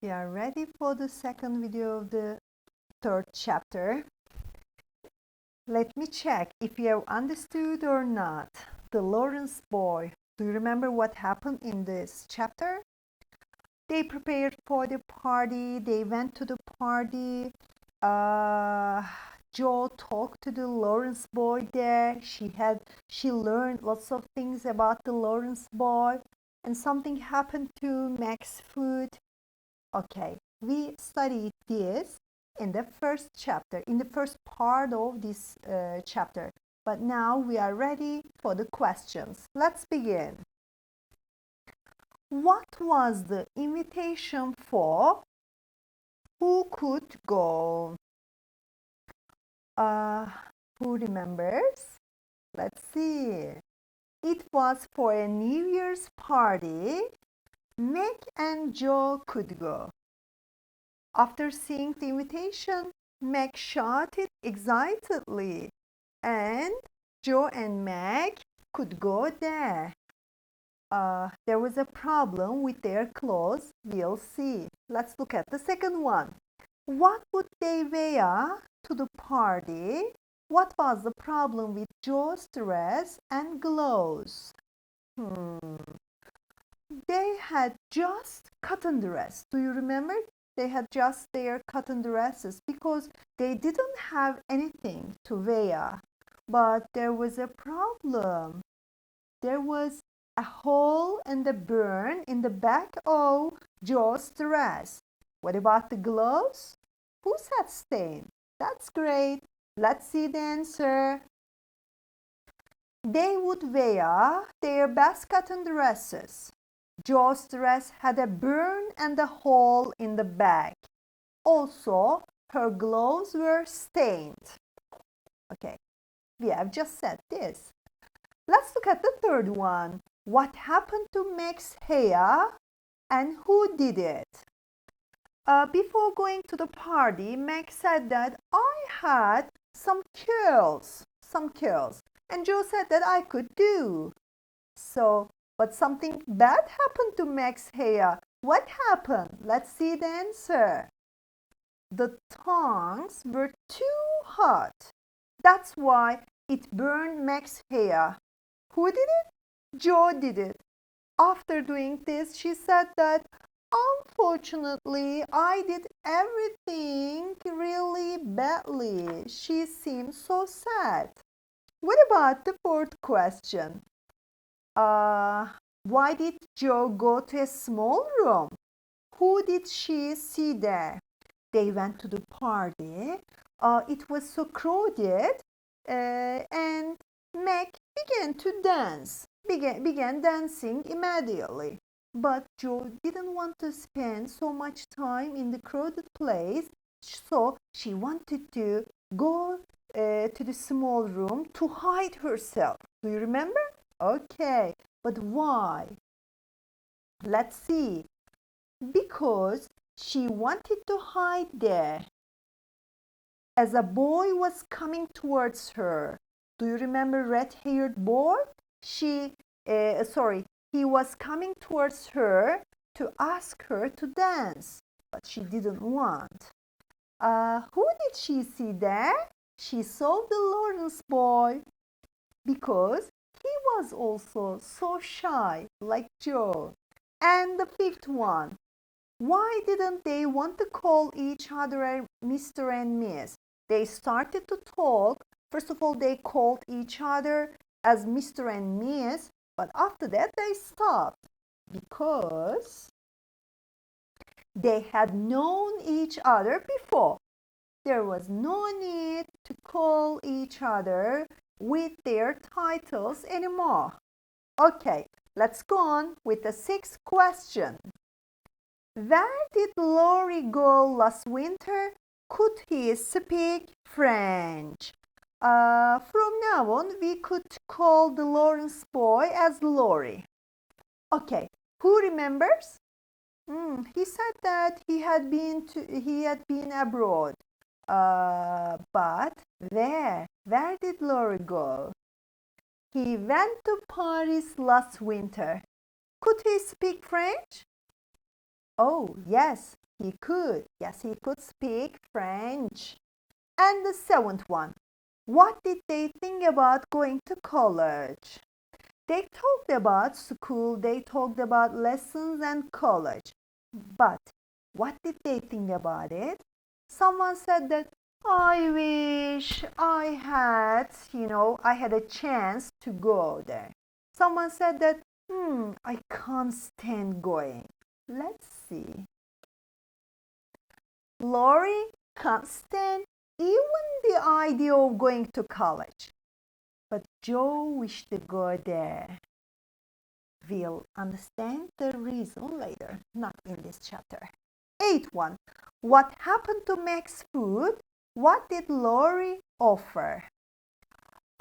We are ready for the second video of the third chapter. Let me check if you have understood or not. The Lawrence boy. Do you remember what happened in this chapter? They prepared for the party. They went to the party. Jo talked to the Lawrence boy there. She learned lots of things about the Lawrence boy, and something happened to Max Food. Okay, we studied this in the first chapter, in the first part of this chapter. But now we are ready for the questions. Let's begin. What was the invitation for? Who could go? Who remembers? Let's see. It was for a New Year's party. Meg and Jo could go. After seeing the invitation, Meg shouted excitedly, and Jo and Meg could go there. There was a problem with their clothes. We'll see. Let's look at the second one. What would they wear to the party? What was the problem with Jo's dress and gloves? They had just cotton dress. Do you remember? They had just their cotton dresses because they didn't have anything to wear. But there was a problem. There was a hole and a burn in the back of Jo's dress. What about the gloves? Who's had stain? That's great. Let's see the answer. They would wear their best cotton dresses. Jo's dress had a burn and a hole in the back. Also, her gloves were stained. Okay, we have just said this. Let's look at the third one. What happened to Meg's hair and who did it? Before going to the party, Meg said that I had some curls. And Jo said that I could do. But something bad happened to Meg's hair. What happened? Let's see the answer. The tongs were too hot. That's why it burned Meg's hair. Who did it? Jo did it. After doing this, she said that, unfortunately, I did everything really badly. She seemed so sad. What about the fourth question? Why did Jo go to a small room? Who did she see there? They went to the party. It was so crowded, and Meg began to dance. Began dancing immediately. But Jo didn't want to spend so much time in the crowded place, so she wanted to go to the small room to hide herself. Do you remember? Okay, but why? Let's see. Because she wanted to hide there. As a boy was coming towards her. Do you remember red-haired boy? He was coming towards her to ask her to dance, but she didn't want. Who did she see there? She saw the Lawrence boy because he was also so shy like Jo. And the fifth one. Why didn't they want to call each other Mr. and Miss? They started to talk. First of all, they called each other as Mr. and Miss, but after that they stopped because they had known each other before. There was no need to call each other with their titles anymore. Okay, let's go on with the sixth question. Where did Laurie go last winter? Could he speak French? From now on, we could call the Lawrence boy as Laurie. Okay, who remembers? He said that he had been abroad. But where? Where did Laurie go? He went to Paris last winter. Could he speak French? Oh, yes, He could. Yes, he could speak French. And the seventh one. What did they think about going to college? They talked about school, they talked about lessons and college. But what did they think about it? Someone said that I wish I had a chance to go there. Someone said that, I can't stand going. Let's see. Lori can't stand even the idea of going to college. But Joe wished to go there. We'll understand the reason later, not in this chapter. Eighth one. What happened to Mac's food? What did Lori offer?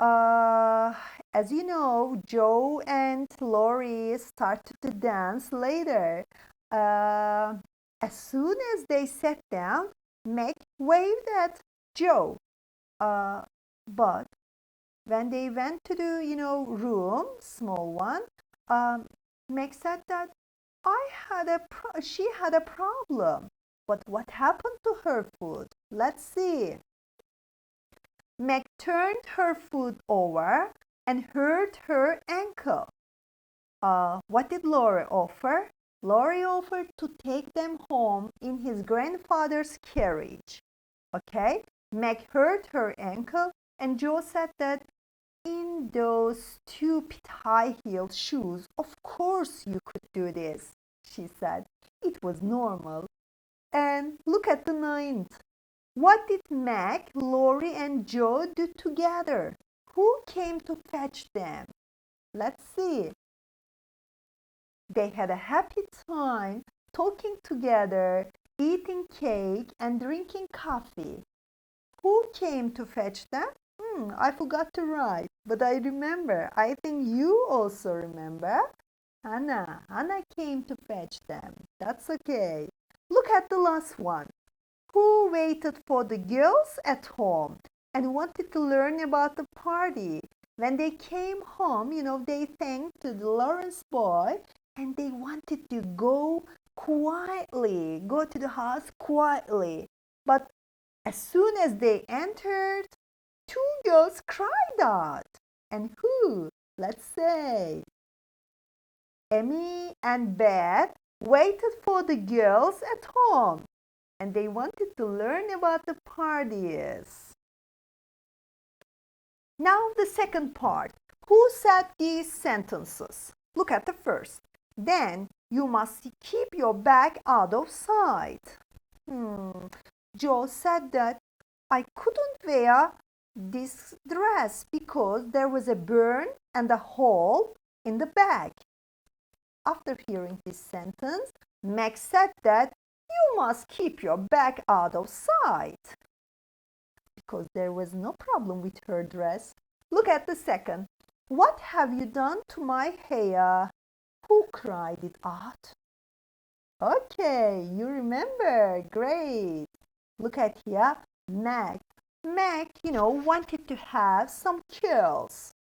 As you know, Joe and Lori started to dance later. As soon as they sat down, Mac waved at Joe. But when they went to the room, small one, Meg said that she had a problem. But what happened to her food? Let's see. Meg turned her food over and hurt her ankle. What did Lori offer? Lori offered to take them home in his grandfather's carriage. Okay, Meg hurt her ankle, and Joe said that in those stupid high-heeled shoes, of course you could do this, she said. It was normal. And look at the ninth. What did Meg, Lori, and Joe do together? Who came to fetch them? Let's see. They had a happy time talking together, eating cake, and drinking coffee. Who came to fetch them? I forgot to write, but I remember. I think you also remember. Hannah. Hannah came to fetch them. That's okay. Look at the last one. Who waited for the girls at home and wanted to learn about the party? When they came home, they thanked the Lawrence boy and they wanted to go to the house quietly. But as soon as they entered, two girls cried out. And who? Let's say. Emmy and Beth waited for the girls at home and they wanted to learn about the parties. Now the second part. Who said these sentences? Look at the first. Then you must keep your back out of sight. Joe said that I couldn't wear this dress because there was a burn and a hole in the back. After hearing this sentence, Meg said that you must keep your back out of sight because there was no problem with her dress. Look at the second. What have you done to my hair? Who cried it out? Okay, you remember. Great. Look at here. Meg, wanted to have some curls.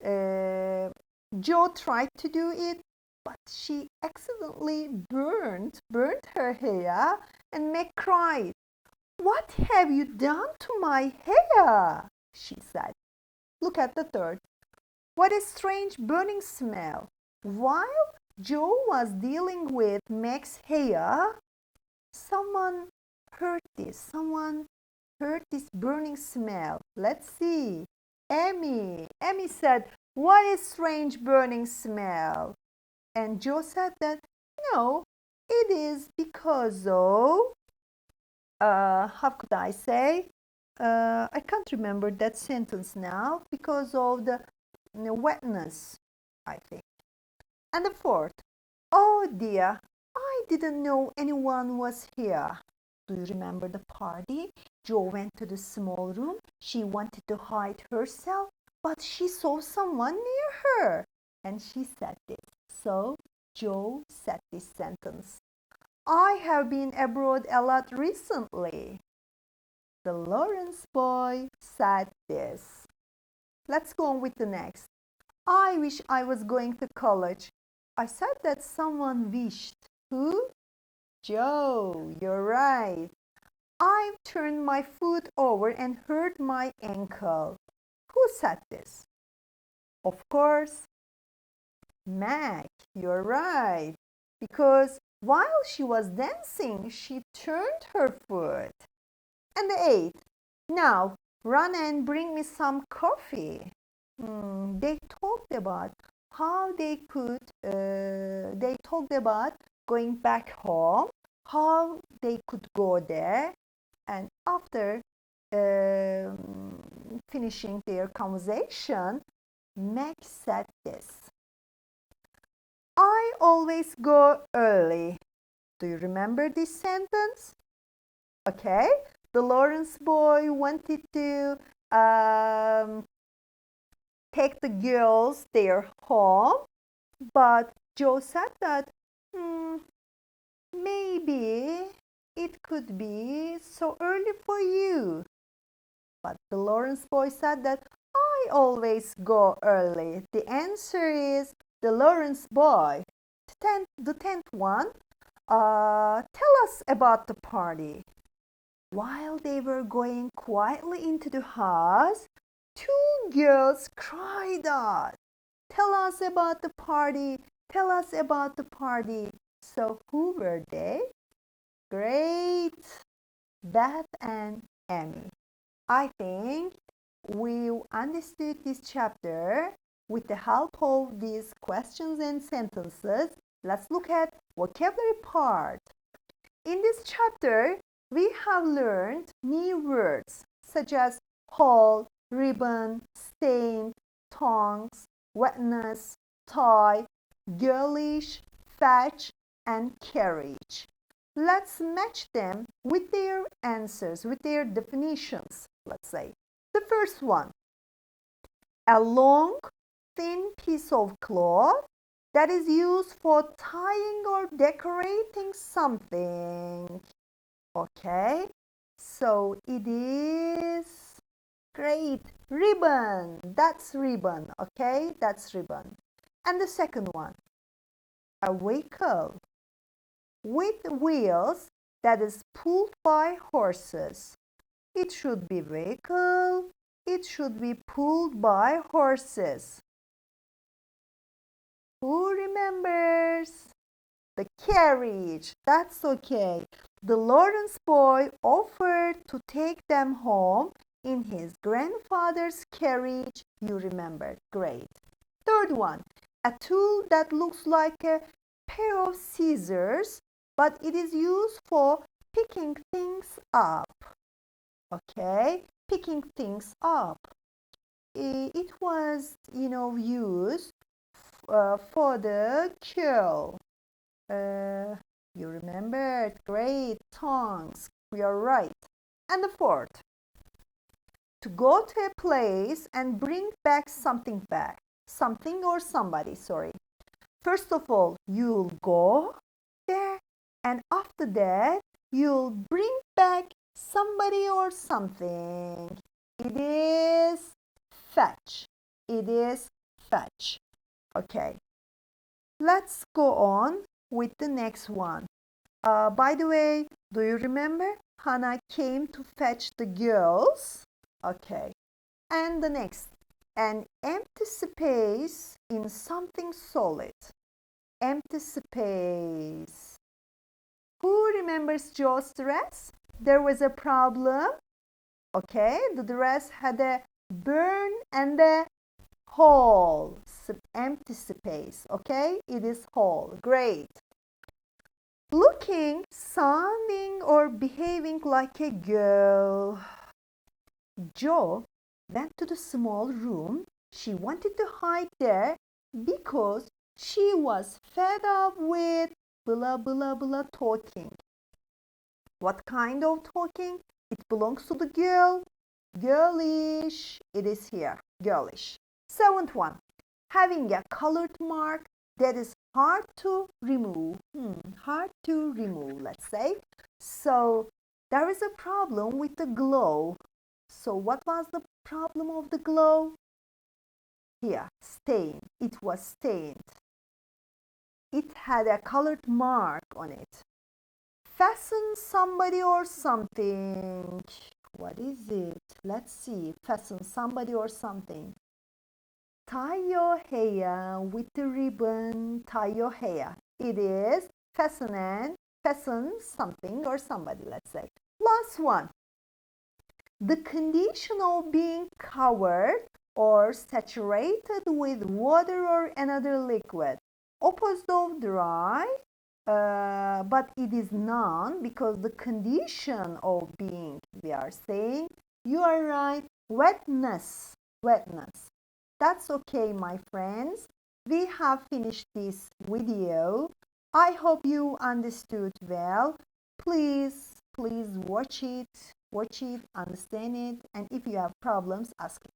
Joe tried to do it, but she accidentally burnt her hair, and Meg cried. What have you done to my hair? She said. Look at the third. What a strange burning smell. While Joe was dealing with Meg's hair, someone heard this burning smell. Let's see. Emmy said, what a strange burning smell. And Joe said that, it is because of, how could I say? I can't remember that sentence now, because of the wetness, I think. And the fourth, oh dear, I didn't know anyone was here. Do you remember the party? Joe went to the small room. She wanted to hide herself, but she saw someone near her. And she said this. So Joe said this sentence. I have been abroad a lot recently. The Lawrence boy said this. Let's go on with the next. I wish I was going to college. I said that someone wished. Who? Joe, you're right. I've turned my foot over and hurt my ankle. Who said this? Of course, Mac, you're right. Because while she was dancing, she turned her foot. And the eighth, now run and bring me some coffee. They talked about how they talked about going back home, how they could go there, and after finishing their conversation, Meg said this: I always go early. Do you remember this sentence? Okay, the Lawrence boy wanted to take the girls their home, but Joe said that maybe it could be so early for you. But the Lawrence boy said that I always go early. The answer is the Lawrence boy. The tenth one. Tell us about the party. While they were going quietly into the house, two girls cried out, tell us about the party, tell us about the party. So who were they? Great, Beth and Amy. I think we understood this chapter with the help of these questions and sentences. Let's look at vocabulary part. In this chapter, we have learned new words such as whole, ribbon, stained, tongs, wetness, tie, girlish, fetch, and carriage. Let's match them with their answers, with their definitions, let's say. The first one, a long, thin piece of cloth that is used for tying or decorating something. Okay, so it is great. Ribbon, that's ribbon, okay, that's ribbon. And the second one, a vehicle with wheels that is pulled by horses. It should be vehicle, it should be pulled by horses. Who remembers? The carriage, that's okay. The Lawrence boy offered to take them home in his grandfather's carriage. You remember, great. Third one, a tool that looks like a pair of scissors, but it is used for picking things up. Okay, picking things up. It was, used for the curl. You remembered, great, tongs, we are right. And the fourth, to go to a place and bring back something back, something or somebody, sorry. First of all, you'll go there, and after that, you'll bring back somebody or something. It is fetch. It is fetch. Okay. Let's go on with the next one. By the way, do you remember Hannah came to fetch the girls? Okay. And the next, an empty space in something solid. Empty space. Who remembers Joe's dress? There was a problem. Okay, the dress had a burn and a hole. Empty space. Okay, it is hole. Great. Looking, sounding, or behaving like a girl. Joe went to the small room. She wanted to hide there because she was fed up with blah blah blah talking. What kind of talking? It belongs to the girl. Girlish. It is here. Girlish. Seventh one. Having a colored mark that is hard to remove. Hard to remove, let's say. So there is a problem with the glow. So what was the problem of the glow? Here, stain. It was stained. It had a colored mark on it. Fasten somebody or something. What is it? Let's see. Fasten somebody or something. Tie your hair with the ribbon. Tie your hair. It is fasten something or somebody, let's say. Last one. The condition of being covered or saturated with water or another liquid. Opposite of dry, but it is none because the condition of being, we are saying, you are right, wetness. That's okay, my friends. We have finished this video. I hope you understood well. Please watch it, understand it, and if you have problems, ask me.